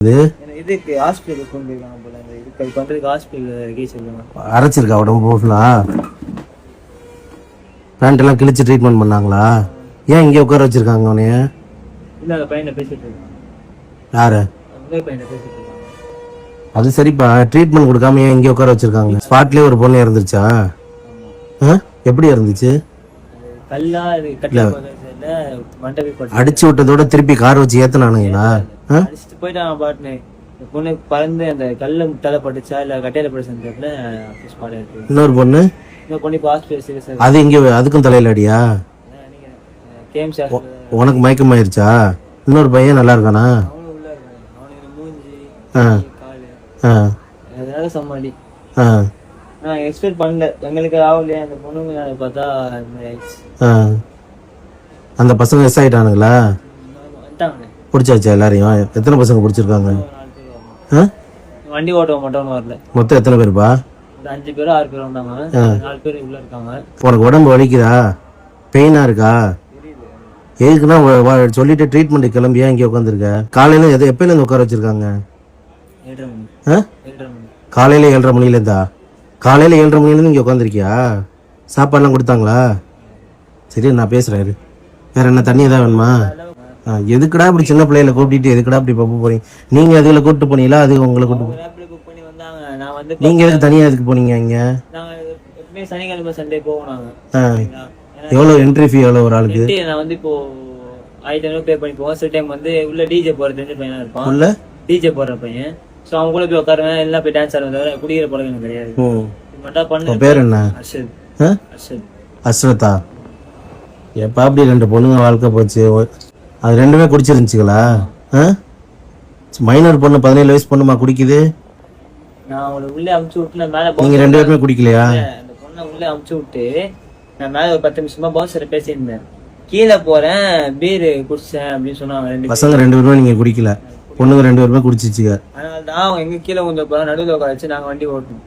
இதுக்கு ஹாஸ்பிட்டல் கொண்டு போயிருக்காங்க போல. இந்த இதுக்கு அது பண்றதுக்கு ஹாஸ்பிட்டல் கேஸ் சொல்லுவாங்க. அரைச்சிருக்கா உடம்பு ஃபுல்லா? பேண்ட் எல்லாம் கிழிச்சு ட்ரீட்மெண்ட் பண்ணாங்களா? ஏன் இங்கே உட்கார வச்சிருக்காங்க உனைய? இல்ல அந்த பையனை பேசிட்டு இருக்காங்க. யாரு? அந்த பையனை பேசிட்டு இருக்காங்க. அது சரிப்பா, ட்ரீட்மெண்ட் கொடுக்காம ஏன் இங்கே உட்கார வச்சிருக்காங்க? ஸ்பாட்லயே ஒரு பொண்ணு இறந்துருச்சா? எப்படி இருந்துச்சு? கல்லா கட்டில மண்டபி போட்டு அடிச்சு விட்டதோட திருப்பி கார் வச்சு ஏத்தனானுங்களா? அடிச்சுட்டு போயிட்டாங்க பாட்டுன்னு. பொண்ணு பறந்து அந்த கல்ல முட்டால பட்டுச்சா இல்ல கட்டையில பட்டுச்சுன்னு ஸ்பாட் இருக்கு. இன்னொரு பொண்ணு பொண்ணு இப்போ ஹாஸ்பிட்டல் சீரியஸா அது இங்க அதுக்கும் தலையில அடியா? கேம் ஷாட் உனக்கு மயக்கம் ஆயிருச்சா? இன்னொரு பையன் நல்லா இருக்கானா? அவனும் உள்ள இருக்கான். அவனுக்கு மூஞ்சி காலு அதனால சமாளி. நான் எக்ஸ்பெக்ட் பண்ணல, எங்களுக்கு ஆகலையே. அந்த பொண்ணுங்க பார்த்தா அந்த பசங்க எஸ் ஆயிட்டானுங்களா? வந்துட்டாங்க. பிடிச்சாச்சா எல்லாரையும்? எத்தனை பசங்க பிடிச்சிருக்காங்க? வண்டி ஓட்ட மட்டும் வரல. மொத்தம் எத்தனை பேருப்பா? 5 பேரும் 6 பேரும் வந்தாங்க. 4 பேர் உள்ள இருக்காங்க. உனக்கு உடம்பு வலிக்குதா? பெயினா இருக்கா? எதுக்குன்னா சொல்லிட்டு ட்ரீட்மெண்ட் கிளம்பியா இங்கே உட்காந்துருக்க? காலையில எப்பயில இருந்து உட்கார வச்சிருக்காங்க? 7:30 மணி. காலையில 7:30 மணிலேருந்தா? காலையில 7:30 மணிலேருந்து இங்கே உட்காந்துருக்கியா? சாப்பாடுலாம் கொடுத்தாங்களா? சரி, நான் பேசுறேன். வேற என்ன, தண்ணி ஏதாவது வேணுமா? எதுக்குடா இப்படி சின்ன பிள்ளைகளை கூப்பிட்டு எதுக்குடா இப்படி பப்பு போறீங்க? நீங்க அதுல கூப்பிட்டு போனீங்களா? அது உங்களை பண்ணி வந்தாங்க. நான் வந்து நீங்க எதுக்கு தனியா எதுக்கு போனீங்க? இங்க நாங்க எப்பவுமே சனிக்கிழமை சண்டே போவோம். எவ்வளவு என்ட்ரி ஃபீ? எவ்வளவு ஒரு ஆளுக்கு? நான் வந்து இப்போ 1000 பே பண்ணி போவோம். சில டைம் வந்து உள்ள டிஜே போற 2 பையனா இருப்பான். உள்ள டிஜே போற பையன். சோ அவங்க கூட போய் உட்காருவேன். எல்லாம் போய் டான்ஸ் ஆடுவேன். தவிர குடிக்கிற பழக்கம் எனக்கு கிடையாது. மட்டும் பண்ண. பேர் என்ன? அஸ்ரதா. எப்ப அப்படி 2 பொண்ணுங்க வாழ்க்கை போச்சு? அது 2மே குடிச்சிருந்துச்சுங்களா? மைனர் பொண்ணு 17 வயசு பொண்ணுமா குடிக்குது? நான் அவளை உள்ளே அமுச்சு விட்டு நான் மேல நீங்க 2 பேருமே குடிக்கலையா? அந்த பொண்ணை உள்ளே அமுச்சு விட்டு நான் மேல ஒரு 10 நிமிஷமா பவுன்சரை பேசியிருந்தேன். கீழே போறேன், பீர் குடிச்சேன் அப்படின்னு சொன்னாங்க. பசங்க 2 பேருமே நீங்க குடிக்கல, பொண்ணுங்க 2 பேருமே குடிச்சிச்சுங்க. அதனால தான் அவங்க எங்க கீழே கொஞ்சம் நடுவில் உட்கார வச்சு நாங்க வண்டி ஓட்டணும்.